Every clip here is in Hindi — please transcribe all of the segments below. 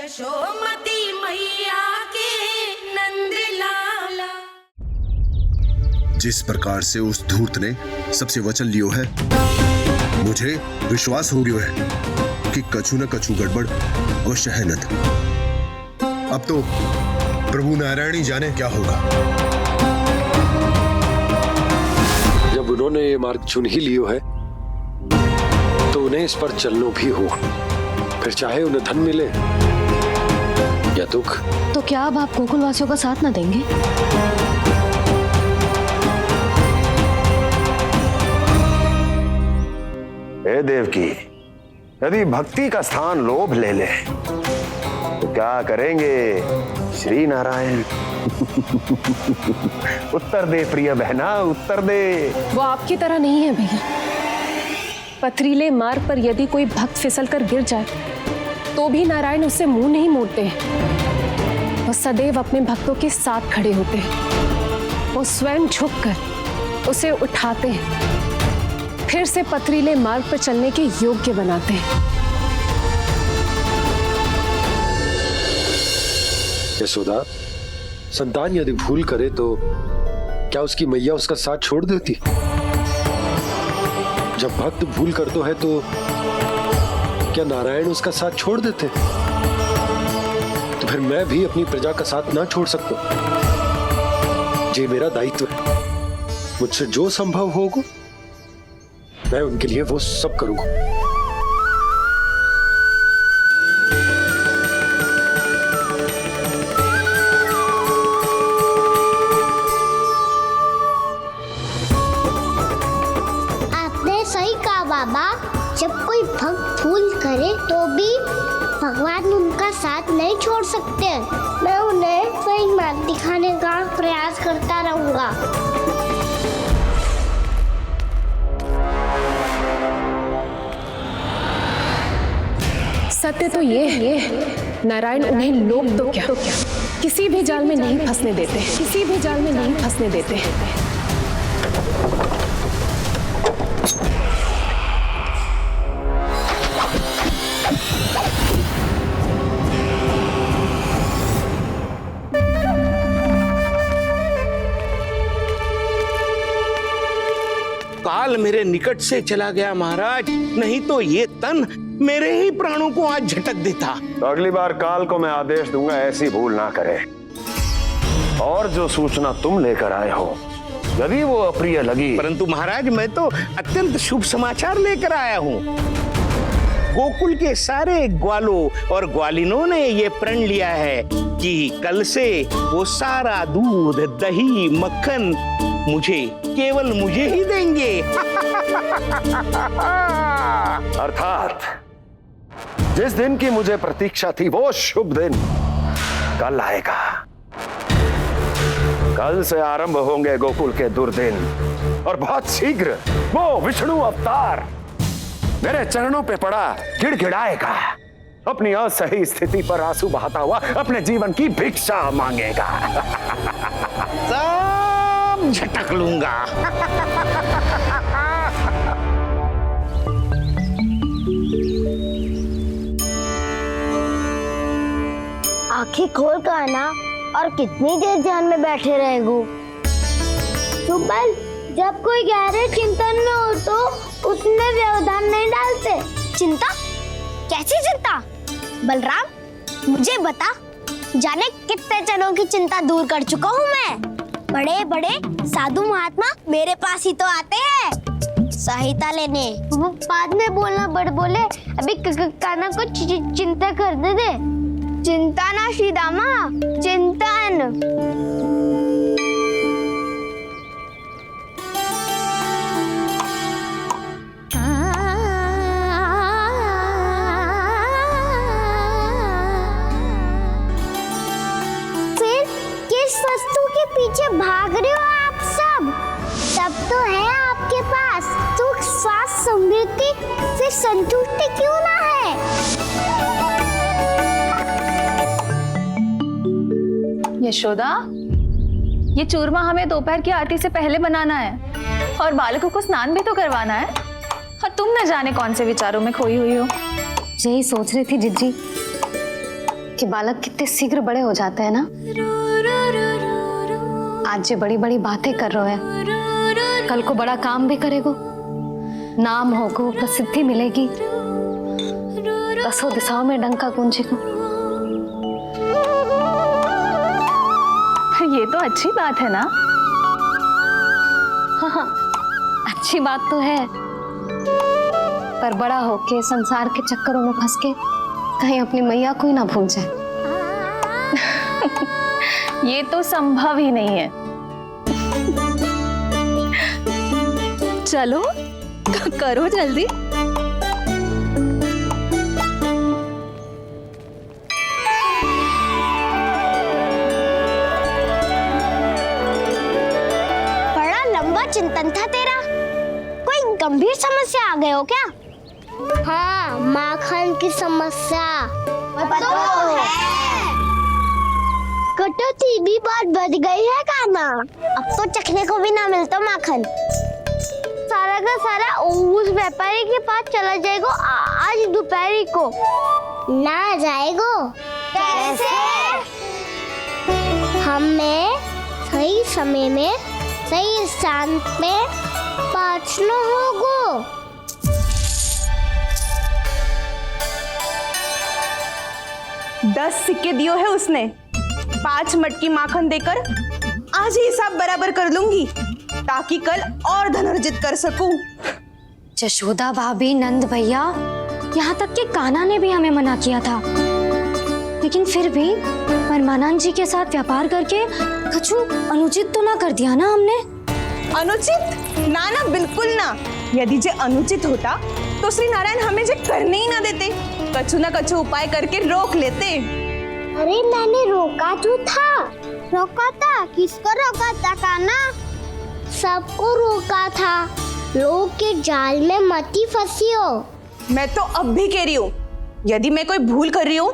यशोमती मैया के नंद लाला। जिस प्रकार से उस धूर्त ने सबसे वचन लियो है, मुझे विश्वास हो गयो है कि कछु न कछु गड़बड़ अवश्य है नंद। अब तो प्रभु नारायण ही जाने क्या होगा। जब उन्होंने ये मार्ग चुन ही लियो है तो उन्हें इस पर चलना भी हो, फिर चाहे उन्हें धन मिले या दुख। तो क्या अब आप गोकुलवासियों का साथ न देंगे? हे देवकी, यदि भक्ति का स्थान लोभ ले ले तो क्या करेंगे श्री नारायण? उत्तर दे प्रिय बहना, उत्तर दे। वो आपकी तरह नहीं है भैया। पथरीले मार्ग पर यदि कोई भक्त फिसल कर गिर जाए तो भी नारायण उससे मुंह नहीं मोड़ते हैं। वो सदैव अपने भक्तों के साथ खड़े होते हैं। वो स्वयं झुककर उसे उठाते हैं, फिर से पथरीले मार्ग पर चलने के योग्य बनाते हैं। यशोदा, संतान यदि भूल करे तो क्या उसकी मैया उसका साथ छोड़ देती? जब भक्त भूल करतो है तो क्या नारायण उसका साथ छोड़ देते? तो फिर मैं भी अपनी प्रजा का साथ ना छोड़ सकता। ये मेरा दायित्व है। मुझसे जो संभव होगा मैं उनके लिए वो सब करूंगा। आपने सही कहा बाबा। जब कोई भक्त भूल करे तो भी भगवान उनका साथ नहीं छोड़ सकते। मैं उन्हें सही मार्ग दिखाने का प्रयास करता रहूंगा। सत्य तो ये है, नारायण उन्हें लोग तो क्या किसी भी जाल में नहीं फंसने देते, किसी भी जाल में नहीं फंसने देते। काल मेरे निकट से चला गया महाराज, नहीं तो ये तन मेरे ही प्राणों को आज झटक देता। तो अगली बार काल को मैं आदेश दूंगा ऐसी भूल ना करे। और जो सूचना तुम लेकर आए हो यदि वो अप्रिय लगी, परंतु महाराज मैं तो अत्यंत शुभ समाचार लेकर आया हूँ। गोकुल के सारे ग्वालों और ग्वालिनों ने ये प्रण लिया है कि कल से वो सारा दूध, दही, मक्खन केवल मुझे ही देंगे। अर्थात जिस दिन की मुझे प्रतीक्षा थी वो शुभ दिन कल आएगा। कल से आरंभ होंगे गोकुल के दुर्दिन और बहुत शीघ्र वो विष्णु अवतार मेरे चरणों पे पड़ा गिड़गिड़ाएगा, अपनी असही स्थिति पर आंसू बहाता हुआ अपने जीवन की भिक्षा मांगेगा। सब झटक लूंगा। आंखें खोल कर आना और कितनी देर ध्यान में बैठे रहेगो। सुबह जब कोई गहरे चिंतन में हो तो उसमें व्यवधान नहीं डालते। चिंता? कैसी चिंता? बलराम मुझे बता, जाने कितने जनों की चिंता दूर कर चुका हूँ मैं। बड़े बड़े साधु महात्मा मेरे पास ही तो आते हैं सहायता लेने। वो बाद में बोलना बड़ बोले, अभी काना को चिंता कर दे। चिंता ना श्रीदामा, चिंतन। फिर किस वस्तु के पीछे भाग रहे हो आप सब? सब तो है आपके पास सुख, स्वास्थ्य, समृद्धि, फिर संतुष्टि क्यों ना है? यशोदा, ये चूरमा हमें दोपहर की आरती से पहले बनाना है और बालकों को स्नान भी तो करवाना है, और तुम न जाने कौन से विचारों में खोई हुई हो। यही सोच रही थी जिज्जी कि बालक कितने शीघ्र बड़े हो जाते हैं ना। आज जो बड़ी बड़ी बातें कर रहे हैं, कल को बड़ा काम भी करेगो, नाम होगो, प्रसिद्धि मिलेगी, दसों दिशाओं में डंका गूंजेगो। ये तो अच्छी बात है ना। हाँ, अच्छी बात तो है, पर बड़ा होके संसार के चक्करों में फंस के कहीं अपनी मैया को ही ना भूल जाए। ये तो संभव ही नहीं है। चलो करो जल्दी। बड़ा लंबा चिंतन था तेरा। कोई गंभीर समस्या आ गए हो क्या? हाँ, माखन की समस्या तो है। कटौती भी बहुत बढ़ गई है कान्हा। अब तो चखने को भी ना मिलता माखन। सारा का सारा उस व्यापारी के पास चला जाएगा आज दोपहर को। ना जाएगो? कैसे? हमें सही समय में सही स्थान पे पहुंचना होगा। 10 सिक्के दियो है उसने। 5 मटकी माखन देकर आज ही हिसाब बराबर कर लूंगी, ताकि कल और धन अर्जित कर सकूं। जशोदा भाभी, नंद भैया, यहाँ तक कि कान्हा ने भी हमें मना किया था, लेकिन फिर भी परमानंद जी के साथ व्यापार करके कुछ अनुचित तो ना कर दिया ना हमने? अनुचित? ना ना, बिल्कुल ना। यदि जे अनुचित होता तो श्री नारायण हमें जे करने ही ना देते, कछु ना कछु उपाय करके रोक लेते। अरे मैंने रोका तो था। रोका था? किसको रोका था कान्हा? सबको रोका था। लोग के जाल में मत ही फंसियो। मैं तो अब भी कह रही हूँ, यदि मैं कोई भूल कर रही हूँ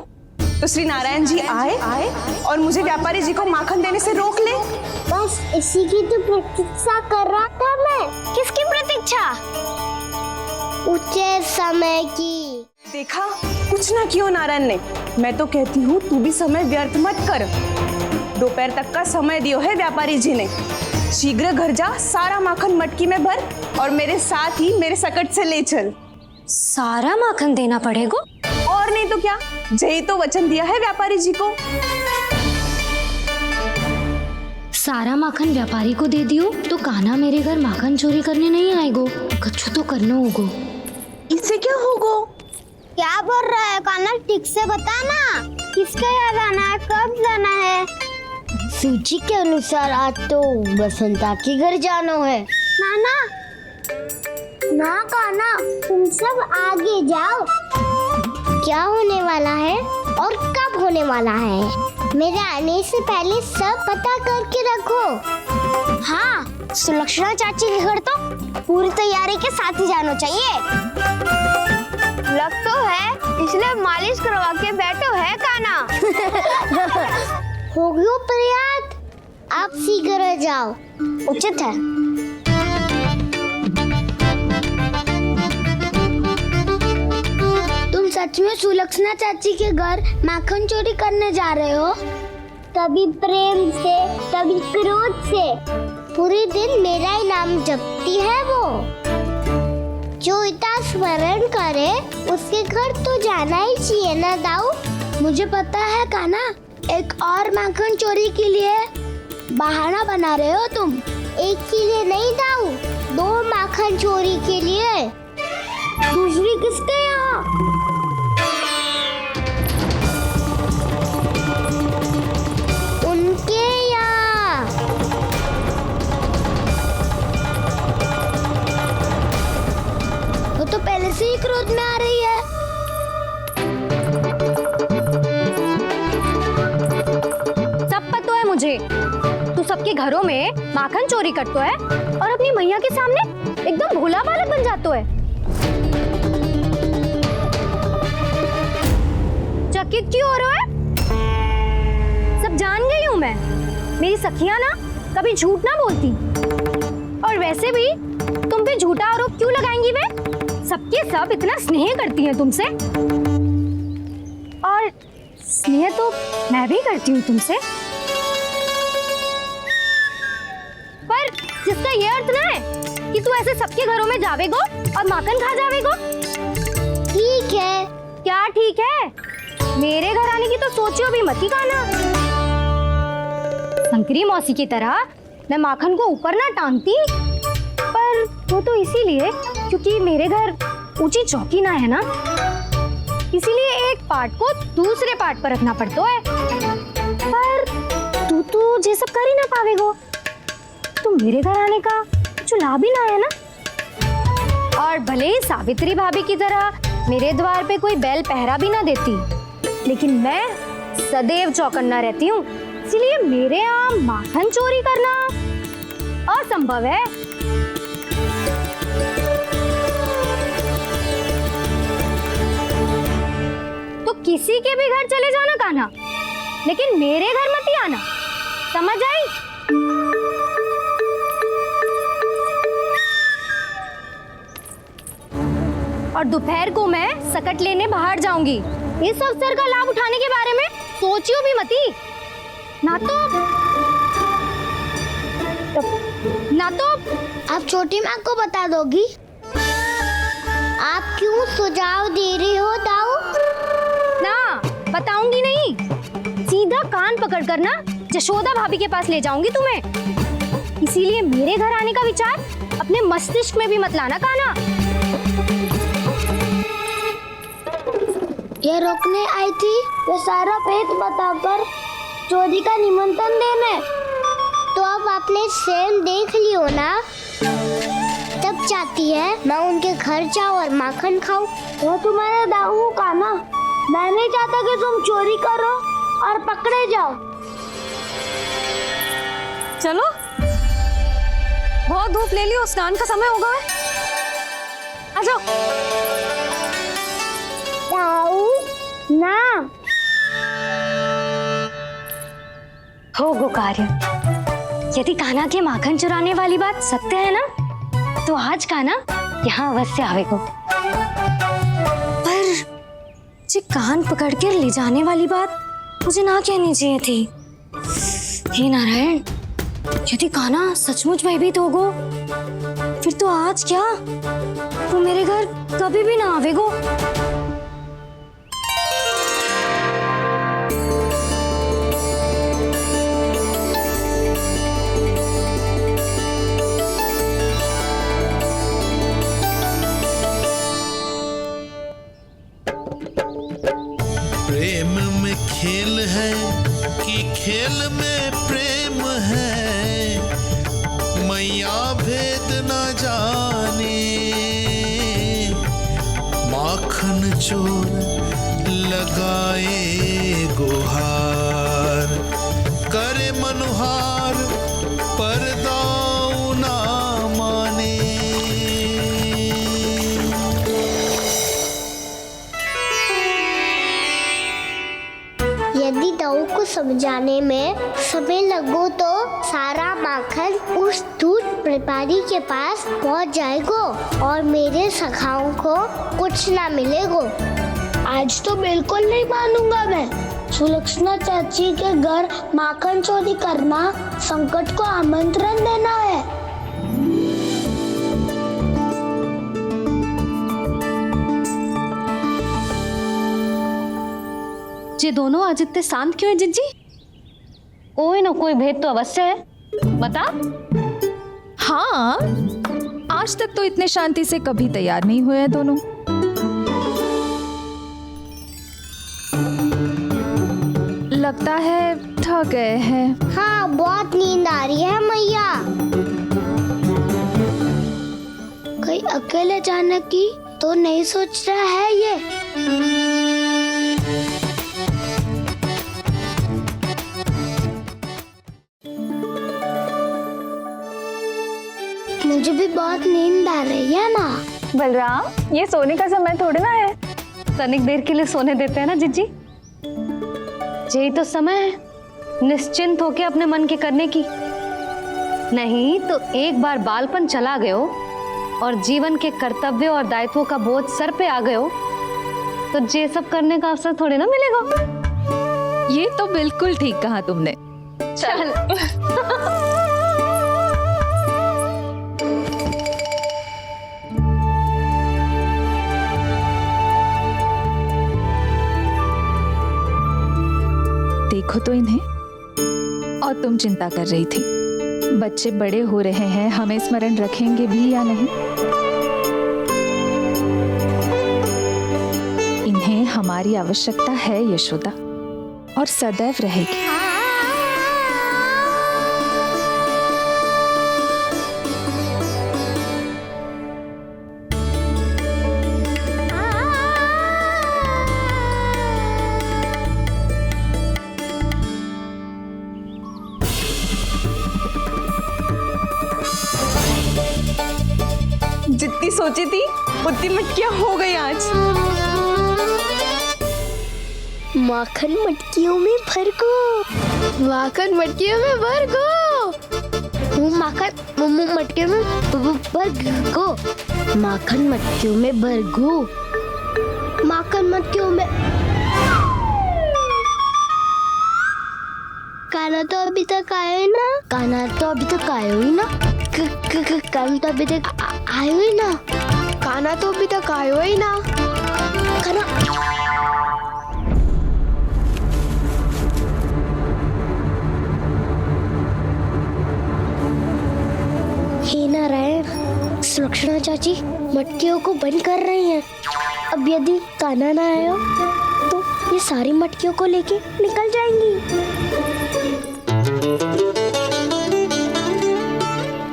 तो श्री नारायण जी आए और मुझे व्यापारी जी को माखन देने से रोक ले। बस इसी की तो प्रतीक्षा कर रहा था मैं। किसकी प्रतीक्षा? उचित समय की। देखा, कुछ ना किया नारायण ने। मैं तो कहती हूँ तू भी समय व्यर्थ मत कर। दोपहर तक का समय दियो है व्यापारी जी ने। शीघ्र घर जा, सारा माखन मटकी में भर और मेरे साथ ही मेरे सकट से ले चल। सारा माखन देना पड़ेगा? और नहीं तो क्या, यही तो वचन दिया है व्यापारी जी को। सारा माखन व्यापारी को दे दियो तो कान्हा मेरे घर माखन चोरी करने नहीं आएगो। कछु तो करना होगा। इससे क्या होगा? क्या बोल रहा है कान्हा? ठीक से बता ना। किसका यहाँ जाना है, कब जाना है? सूची के अनुसार आज तो बसंता के घर जाना है। नाना ना कान्हा, तुम सब आगे जाओ। क्या होने वाला है और कब होने वाला है, मेरे आने से पहले सब पता करके रखो। हाँ, सुलक्षणा चाची के घर तो पूरी तैयारी के साथ ही जाना चाहिए। लग तो है, इसलिए मालिश करवा के बैठो है कान्हा। हो गयो प्रयास, आप शीघ्र जाओ, उचित है। तुम सच में सुलक्षणा चाची के घर माखन चोरी करने जा रहे हो? कभी प्रेम से, कभी क्रोध से, पूरे दिन मेरा ही नाम जपती है वो। जो इतना स्मरण करे उसके घर तो जाना ही चाहिए ना दाऊ। मुझे पता है कान्हा, एक और माखन चोरी के लिए बहाना बना रहे हो तुम। एक के लिए नहीं दाऊ, 2 माखन चोरी के लिए। दूसरी किसके यहाँ? उनके यहाँ। वो तो पहले से ही क्रोध में आ रही है। सब पता है मुझे, तू सबके घरों में माखन चोरी करतो है और अपनी मैया के सामने एकदम भोला बालक बन जातो है। चकित क्यों हो रहा है? सब जान गई हूँ मैं। मेरी सखियां ना कभी झूठ ना बोलती, और वैसे भी तुम पे झूठा आरोप क्यों लगाएंगी? वे सबके सब इतना स्नेह करती हैं तुमसे, और स्नेह तो मैं भी करती हूँ तुमसे, पर जिसका ये अर्थ ना है कि तू ऐसे सबके घरों में जावेगो और माखन खा जावेगो। ठीक है। क्या ठीक है? मेरे घर आने की तो सोचियो भी मत ही काना। शंकरी मौसी की तरह मैं माखन को ऊपर ना टांगती, पर वो तो इसीलिए क्योंकि मेरे घर ऊंची चौकी ना है ना, इसीलिए एक पार्ट को दूसरे पार्ट पर रखना पड़ता है। पर तू ये सब कर ही ना पावेगो, तो मेरे घर आने का कुछ लाभ ही ना है ना। और भले ही सावित्री भाभी की तरह मेरे द्वार पे कोई बैल पहरा भी ना देती, लेकिन मैं सदैव चौकन्ना रहती हूँ, इसलिए मेरे यहाँ माखन चोरी करना असंभव है। तो किसी के भी घर चले जाना कान्हा, लेकिन मेरे घर मत ही आना, समझ आई? और दोपहर को मैं सकट लेने बाहर जाऊंगी। इस अवसर का लाभ उठाने के बारे में सोचियो भी मती, ना तो आप छोटी माँ को बता दोगी? आप क्यों सुझाव दे रही हो दाऊ? ना बताऊंगी नहीं, सीधा कान पकड़ कर ना जशोदा भाभी के पास ले जाऊंगी तुम्हें। इसीलिए मेरे घर आने का विचार अपने मस्तिष्क में भी मत लाना कान्हा। ये रोकने आई थी ये सारा भेद बताकर चोरी का निमंत्रण देने, तो अब आपने स्वयं देख लियो ना। तब चाहती है मैं उनके घर जाऊँ और माखन खाऊं। वो तुम्हारा दाऊ का ना, मैं नहीं चाहता कि तुम चोरी करो और पकड़े जाओ। चलो, बहुत धूप ले लियो, स्नान का समय होगा है। आ जाओ। दाऊ ना हो गो कार्य। यदि कान्हा के माखन चुराने वाली बात सत्य है ना, तो आज कान्हा यहाँ अवश्य आवेगो। पर जी कान पकड़ कर ले जाने वाली बात मुझे ना कहनी चाहिए थी। हे नारायण, यदि कान्हा सचमुच भयभीत होगो, फिर तो आज क्या, वो मेरे घर कभी भी ना आवेगो। प्रेम में खेल है कि खेल में प्रेम है, मैया भेद न जाने। माखन चोर लगाए गुहार, करे मनुहार पर दाऊ ना माने। यदि दाऊ को समझाने में समय लगो तो सारा माखन उस दूध व्यापारी के पास पहुंच जाएगो और मेरे सखाओं को कुछ ना मिलेगो। आज तो बिल्कुल नहीं मानूंगा मैं। सुलक्षणा चाची के घर माखन चोरी करना संकट को आमंत्रण देना है। ये दोनों आज इतने शांत क्यों है जिज्जी? कोई ना कोई भेद तो अवश्य है, बता। हाँ, आज तक तो इतने शांति से कभी तैयार नहीं हुए हैं दोनों। लगता है थक गए हैं। हाँ, बहुत नींद आ रही है मैया। कहीं अकेले जाने की तो नहीं सोच रहा है ये? मुझे भी बहुत नींद आ रही है माँ। बलराम, ये सोने का समय थोड़ी ना है। तनिक देर के लिए सोने देते हैं ना जिज्जी। यही तो समय है निश्चिंत होके अपने मन के करने की। नहीं तो एक बार बालपन चला गयो और जीवन के कर्तव्यों और दायित्वों का बोझ सर पे आ गयो, तो ये सब करने का अवसर थोड़ी ना मिलेगा। ये तो बिल्कुल ठीक कहा तुमने। चल देखो तो इन्हें। और तुम चिंता कर रही थी बच्चे बड़े हो रहे हैं, हमें स्मरण रखेंगे भी या नहीं। इन्हें हमारी आवश्यकता है यशोदा, और सदैव रहेगी। जितनी सोची थी उतनी मटकियां हो गई आज। माखन मटकियों में भर को, माखन मटकियों में भर को, माखन मटकियों में भर को, माखन मटकियों में भर को, माखन मटकियों में। काना तो अभी तक आया ही ना, काना तो अभी तक आया ही ना, काना तो अभी तक आयो ही ना, काना तो अभी तक आयो ही ना, काना। हे नारायण, सुलक्षणा चाची मटकियों को बंद कर रही हैं। अब यदि काना ना आया तो ये सारी मटकियों को लेके निकल जाएंगी।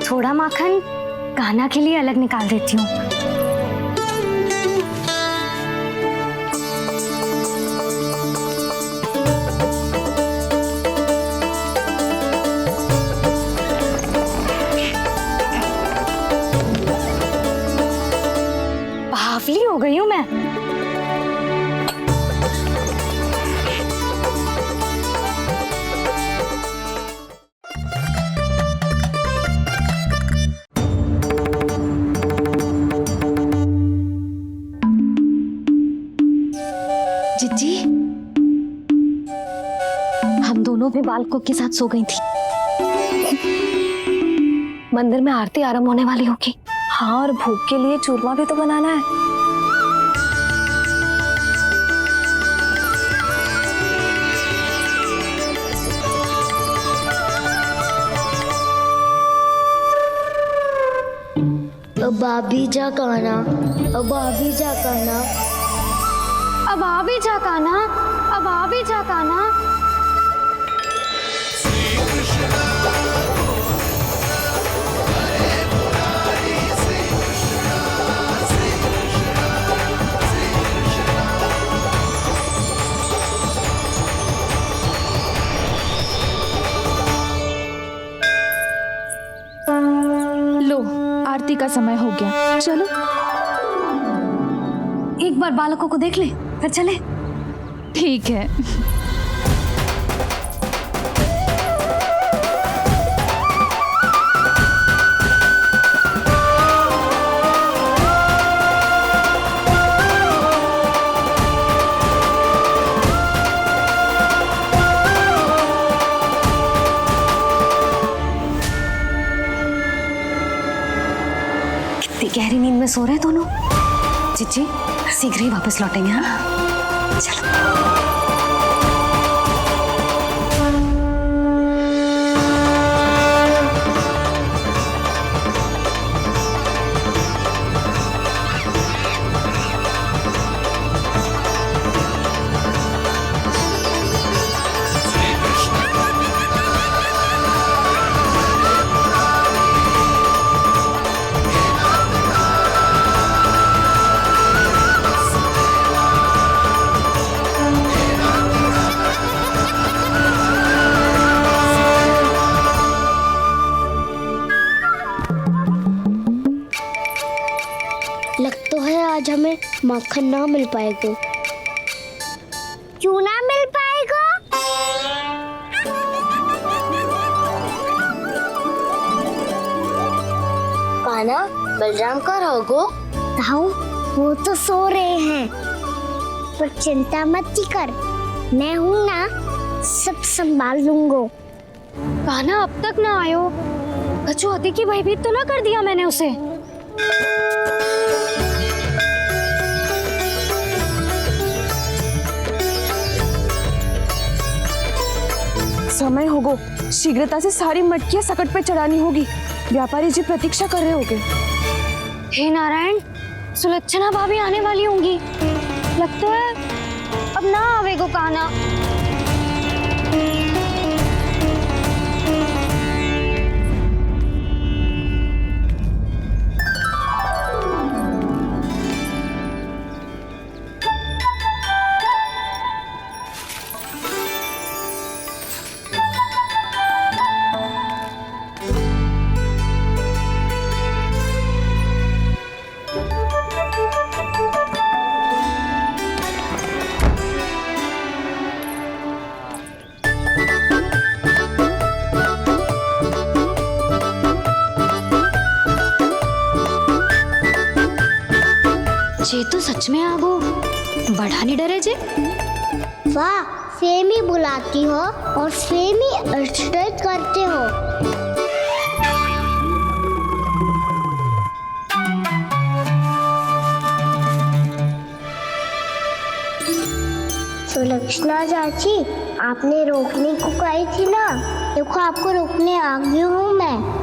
थोड़ा माखन कान्हा के लिए अलग निकाल देती हूँ। बावली हो गई हूँ मैं। जिज्जी, हम दोनों भी बालकों के साथ सो गई थी। मंदिर में आरती आरंभ होने वाली होगी। हाँ, और भोग के लिए चूरमा भी तो बनाना है। अब भाभी जा काना, अब भाभी जा काना, अब आ भी जा कान्हा, अब आ भी जा कान्हा। लो, आरती का समय हो गया, चलो। एक बार बालकों को देख ले, फिर चले। ठीक है। कितनी गहरी नींद में सो रहे हैं दोनों। जिज्जी शीघ्र ही वापस लौटेंगे। हाँ चलो। आज हमें माखन ना मिल पाएगा। क्यों ना मिल पाएगा? कान्हा, बलराम का रहोगो? ताऊ, वो तो सो रहे हैं, पर चिंता मत कर, मैं हूँ ना। संभाल लूंगा। कान्हा अब तक ना आयो, कछु अति की भयभीत तो ना कर दिया मैंने उसे? समय होगो, शीघ्रता से सारी मटकियां सकट पे चढ़ानी होगी। व्यापारी जी प्रतीक्षा कर रहे होंगे। हे नारायण, सुलक्षणा भाभी आने वाली होंगी। लगता है अब ना आवेगो कान्हा। जे तो सच में आगो, बढ़ा नहीं डरे जे। वाह, सेम ही बुलाती हो और सेम ही अर्चना करते हो। सुलक्षणा चाची, आपने रोकने को कही थी ना, देखो आपको रोकने आ गई हूँ मैं।